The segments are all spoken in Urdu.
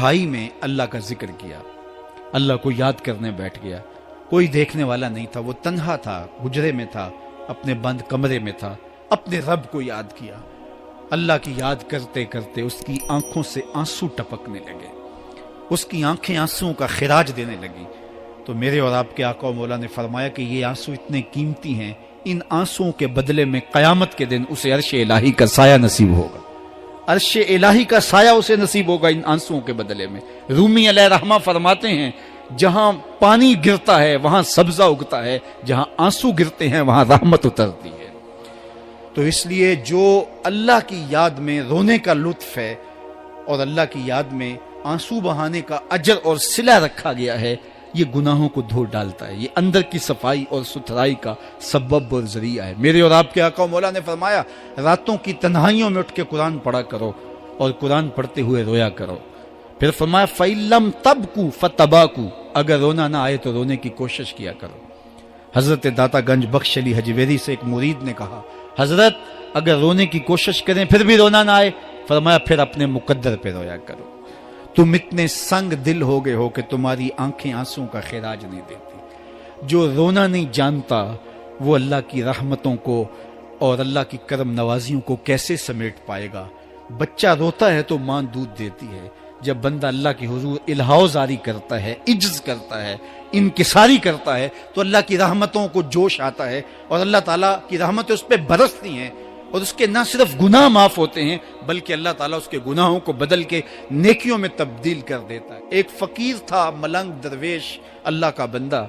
تنہائی میں اللہ کا ذکر کیا، اللہ کو یاد کرنے بیٹھ گیا، کوئی دیکھنے والا نہیں تھا، وہ تنہا تھا، حجرے میں تھا، اپنے بند کمرے میں تھا، اپنے رب کو یاد کیا۔ اللہ کی یاد کرتے کرتے اس کی آنکھوں سے آنسو ٹپکنے لگے، اس کی آنکھیں آنسوؤں کا خراج دینے لگی۔ تو میرے اور آپ کے آقا و مولا نے فرمایا کہ یہ آنسو اتنے قیمتی ہیں، ان آنسوؤں کے بدلے میں قیامت کے دن اسے عرش الہی کا سایہ نصیب ہوگا، عرش الہی کا سایہ اسے نصیب ہوگا ان آنسوؤں کے بدلے میں۔ رومی علیہ رحمہ فرماتے ہیں جہاں پانی گرتا ہے وہاں سبزہ اگتا ہے، جہاں آنسو گرتے ہیں وہاں رحمت اترتی ہے۔ تو اس لیے جو اللہ کی یاد میں رونے کا لطف ہے اور اللہ کی یاد میں آنسو بہانے کا اجر اور صلہ رکھا گیا ہے، یہ گناہوں کو دھو ڈالتا ہے، یہ اندر کی صفائی اور ستھرائی کا سبب اور ذریعہ ہے۔ میرے اور آپ کے آقا و مولا نے فرمایا راتوں کی تنہائیوں میں اٹھ کے قرآن پڑھا کرو اور قرآن پڑھتے ہوئے رویا کرو۔ پھر فرمایا فَإِلَّمْ تَبْكُوا فَتَبَاكُوا، اگر رونا نہ آئے تو رونے کی کوشش کیا کرو۔ حضرت داتا گنج بخش علی حجویری سے ایک مرید نے کہا حضرت اگر رونے کی کوشش کریں پھر بھی رونا نہ آئے، فرمایا پھر اپنے مقدر پہ رویا کرو، تم اتنے سنگ دل ہو گئے ہو کہ تمہاری آنکھیں آنسوں کا خراج نہیں دیتی۔ جو رونا نہیں جانتا وہ اللہ کی رحمتوں کو اور اللہ کی کرم نوازیوں کو کیسے سمیٹ پائے گا؟ بچہ روتا ہے تو ماں دودھ دیتی ہے، جب بندہ اللہ کی حضور الہاؤ زاری کرتا ہے، عجز کرتا ہے، انکساری کرتا ہے تو اللہ کی رحمتوں کو جوش آتا ہے اور اللہ تعالیٰ کی رحمتیں اس پہ برستی ہیں، اور اس کے نہ صرف گناہ معاف ہوتے ہیں بلکہ اللہ تعالیٰ اس کے گناہوں کو بدل کے نیکیوں میں تبدیل کر دیتا ہے۔ ایک فقیر تھا، ملنگ درویش، اللہ کا بندہ،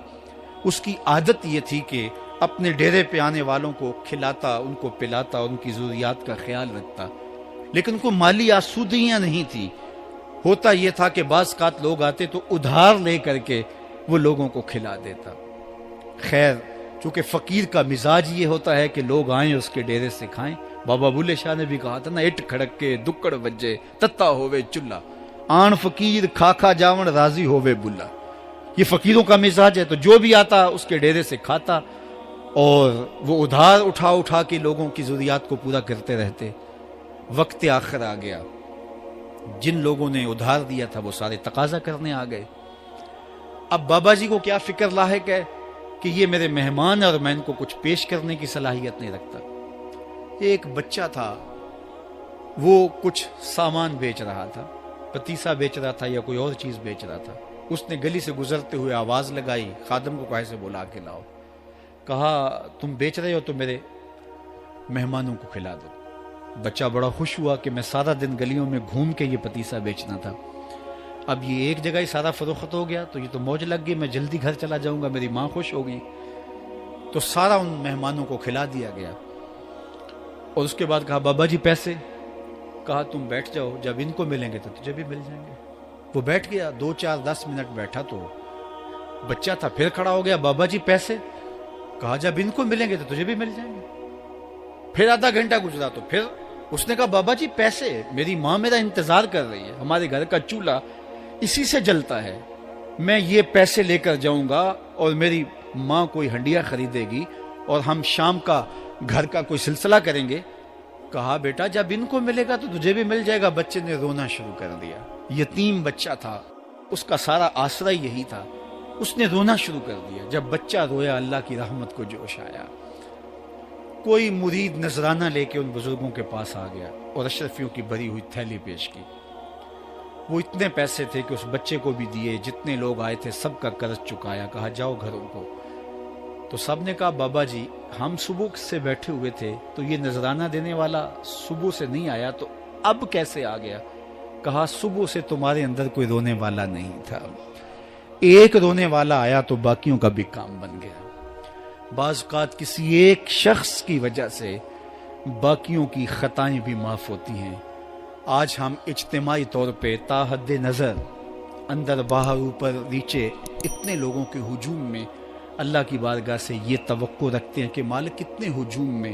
اس کی عادت یہ تھی کہ اپنے ڈیرے پہ آنے والوں کو کھلاتا، ان کو پلاتا، ان کی ضروریات کا خیال رکھتا، لیکن کو مالی آسودگیاں نہیں تھی۔ ہوتا یہ تھا کہ بعض اوقات لوگ آتے تو ادھار لے کر کے وہ لوگوں کو کھلا دیتا۔ خیر چونکہ فقیر کا مزاج یہ ہوتا ہے کہ لوگ آئیں اس کے ڈیرے سے کھائیں، بابا بلے شاہ نے بھی کہا تھا نا، اٹ کھڑک کے دکڑ بجے تتا ہووے چلا، آن فقیر کھا کھا جاون راضی ہووے بلا۔ یہ فقیروں کا مزاج ہے، تو جو بھی آتا اس کے ڈیرے سے کھاتا اور وہ ادھار اٹھا اٹھا کے لوگوں کی ضروریات کو پورا کرتے رہتے۔ وقت آخر آ گیا، جن لوگوں نے ادھار دیا تھا وہ سارے تقاضا کرنے آ گئے۔ اب بابا جی کو کیا فکر لاحق ہے کہ یہ میرے مہمان اور میں ان کو کچھ پیش کرنے کی صلاحیت نہیں رکھتا۔ ایک بچہ تھا، وہ کچھ سامان بیچ رہا تھا، پتیسا بیچ رہا تھا یا کوئی اور چیز بیچ رہا تھا۔ اس نے گلی سے گزرتے ہوئے آواز لگائی، خادم کو کہا سے بلا کے لاؤ، کہا تم بیچ رہے ہو تو میرے مہمانوں کو کھلا دو۔ بچہ بڑا خوش ہوا کہ میں سارا دن گلیوں میں گھوم کے یہ پتیسا بیچنا تھا، اب یہ ایک جگہ ہی سارا فروخت ہو گیا تو یہ تو موج لگ گئی، میں جلدی گھر چلا جاؤں گا، میری ماں خوش ہوگی۔ تو سارا ان مہمانوں کو کھلا دیا گیا اور اس کے بعد کہا بابا جی پیسے؟ کہا تم بیٹھ جاؤ، جب ان کو ملیں گے تو تجھے بھی مل جائیں گے۔ وہ بیٹھ گیا، 2 4 10 منٹ بیٹھا تو بچہ تھا، پھر کھڑا ہو گیا، بابا جی پیسے؟ کہا جب ان کو ملیں گے تو تجھے بھی مل جائیں گے۔ پھر آدھا گھنٹہ گزرا تو پھر اس نے کہا بابا جی پیسے؟ میری ماں میرا انتظار کر رہی ہے، ہمارے گھر کا چولہا اسی سے جلتا ہے، میں یہ پیسے لے کر جاؤں گا اور میری ماں کوئی ہنڈیا خریدے گی اور ہم شام کا گھر کا کوئی سلسلہ کریں گے۔ کہا بیٹا جب ان کو ملے گا تو تجھے بھی مل جائے گا۔ بچے نے رونا شروع کر دیا، یتیم بچہ تھا، اس کا سارا آسرا یہی تھا، اس نے رونا شروع کر دیا۔ جب بچہ رویا اللہ کی رحمت کو جوش آیا، کوئی مرید نذرانہ لے کے ان بزرگوں کے پاس آ گیا اور اشرفیوں کی بھری ہوئی تھیلی پیش کی۔ وہ اتنے پیسے تھے کہ اس بچے کو بھی دیے، جتنے لوگ آئے تھے سب کا قرض چکایا، کہا جاؤ گھروں کو۔ تو سب نے کہا بابا جی ہم صبح سے بیٹھے ہوئے تھے تو یہ نذرانہ دینے والا صبح سے نہیں آیا تو اب کیسے آ گیا؟ کہا صبح سے تمہارے اندر کوئی رونے والا نہیں تھا، ایک رونے والا آیا تو باقیوں کا بھی کام بن گیا۔ بعض اوقات کسی ایک شخص کی وجہ سے باقیوں کی خطائیں بھی معاف ہوتی ہیں۔ آج ہم اجتماعی طور پہ تا حد نظر اندر باہر اوپر نیچے اتنے لوگوں کے ہجوم میں اللہ کی بارگاہ سے یہ توقع رکھتے ہیں کہ مالک کتنے ہجوم میں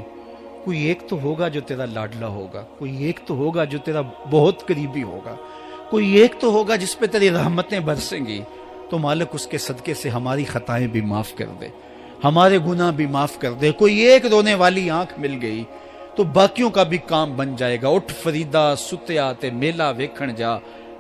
کوئی ایک تو ہوگا جو تیرا لاڈلا ہوگا، کوئی ایک تو ہوگا جو تیرا بہت قریبی ہوگا، کوئی ایک تو ہوگا جس پہ تیری رحمتیں برسیں گی۔ تو مالک اس کے صدقے سے ہماری خطائیں بھی معاف کر دے، ہمارے گناہ بھی معاف کر دے۔ کوئی ایک رونے والی آنکھ مل گئی تو باقیوں کا بھی کام بن جائے گا۔ اٹھ فریدا ستیا تے میلہ ویکھن جا،